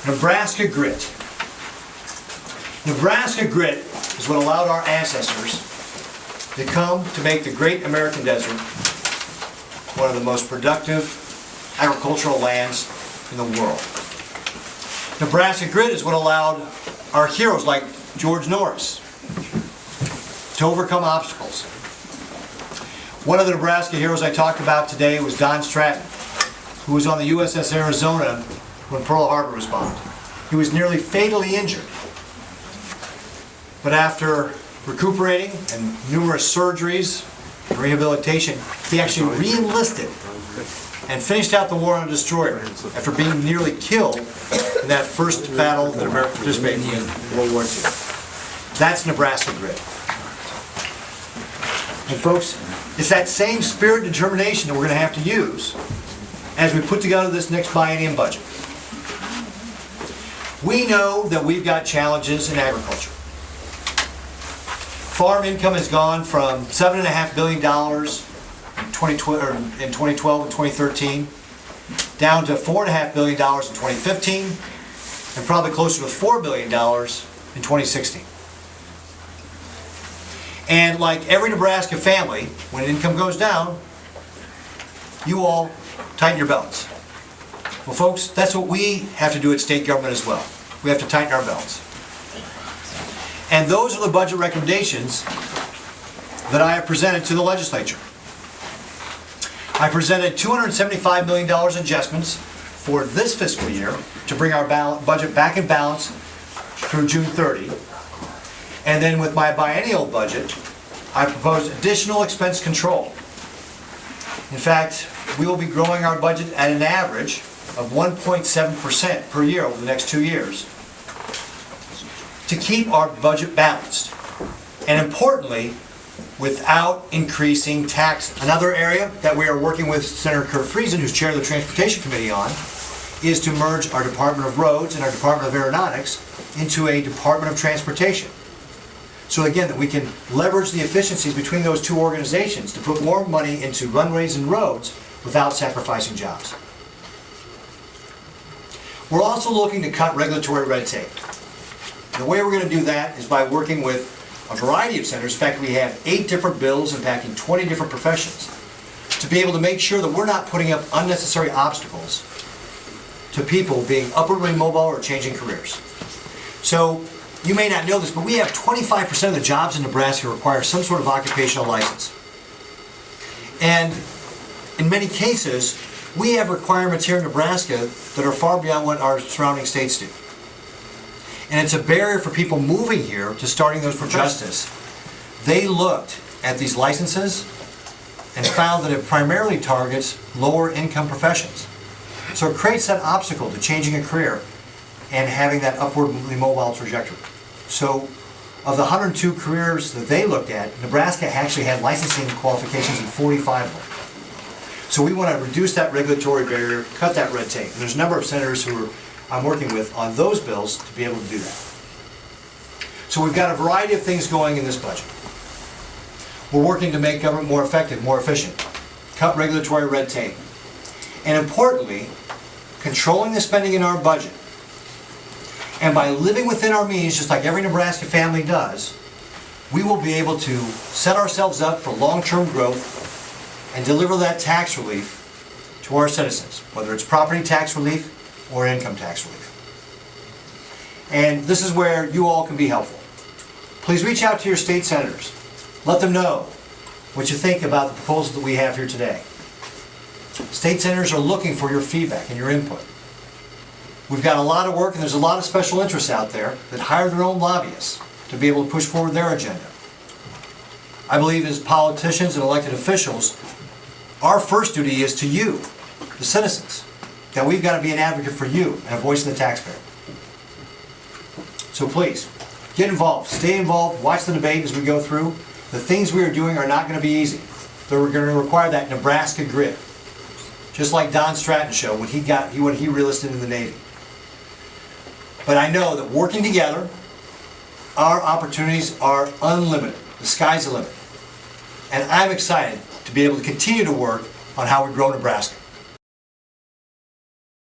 Nebraska grit. Nebraska grit is what allowed our ancestors to come to make the great American desert one of the most productive agricultural lands in the world. Nebraska grit is what allowed our heroes like George Norris to overcome obstacles. One of the Nebraska heroes I talked about today was Don Stratton, who was on the USS Arizona when Pearl Harbor was bombed. He was nearly fatally injured. But after recuperating and numerous surgeries and rehabilitation, he actually re-enlisted and finished out the war on a destroyer after being nearly killed in that first battle that America participated in World War II. That's Nebraska grit. And folks, it's that same spirit and determination that we're going to have to use as we put together this next biennium budget. We know that we've got challenges in agriculture. Farm income has gone from $7.5 billion in 2012 and 2013 down to $4.5 billion in 2015 and probably closer to $4 billion in 2016. And like every Nebraska family, when income goes down, you all tighten your belts. Well, folks, that's what we have to do at state government as well. We have to tighten our belts. And those are the budget recommendations that I have presented to the legislature. I presented $275 million in adjustments for this fiscal year to bring our budget back in balance through June 30. And then with my biennial budget, I proposed additional expense control. In fact, we will be growing our budget at an average of 1.7% per year over the next 2 years to keep our budget balanced. And importantly, without increasing taxes. Another area that we are working with Senator Kurt Friesen, who's chair of the Transportation Committee on, is to merge our Department of Roads and our Department of Aeronautics into a Department of Transportation. So again, that we can leverage the efficiencies between those two organizations to put more money into runways and roads without sacrificing jobs. We're also looking to cut regulatory red tape. The way we're going to do that is by working with a variety of senators. In fact, we have 8 different bills impacting 20 different professions to be able to make sure that we're not putting up unnecessary obstacles to people being upwardly mobile or changing careers. So, you may not know this, but we have 25% of the jobs in Nebraska require some sort of occupational license. And in many cases, we have requirements here in Nebraska that are far beyond what our surrounding states do. And it's a barrier for people moving here to starting those professions. They looked at these licenses and found that it primarily targets lower income professions. So it creates that obstacle to changing a career and having that upwardly mobile trajectory. So of the 102 careers that they looked at, Nebraska actually had licensing qualifications in 45 of them. So we want to reduce that regulatory barrier, cut that red tape. And there's a number of senators who I'm working with on those bills to be able to do that. So we've got a variety of things going in this budget. We're working to make government more effective, more efficient, cut regulatory red tape, and importantly, controlling the spending in our budget. And by living within our means, just like every Nebraska family does, we will be able to set ourselves up for long-term growth and deliver that tax relief to our citizens, whether it's property tax relief or income tax relief. And this is where you all can be helpful. Please reach out to your state senators. Let them know what you think about the proposals that we have here today. State senators are looking for your feedback and your input. We've got a lot of work, and there's a lot of special interests out there that hire their own lobbyists to be able to push forward their agenda. I believe as politicians and elected officials, our first duty is to you, the citizens, that we've got to be an advocate for you and a voice of the taxpayer. So please, get involved, stay involved, watch the debate as we go through. The things we are doing are not going to be easy. They're going to require that Nebraska grit. Just like Don Stratton showed when he re-enlisted in the Navy. But I know that working together, our opportunities are unlimited. The sky's the limit. And I'm excited to be able to continue to work on how we grow Nebraska.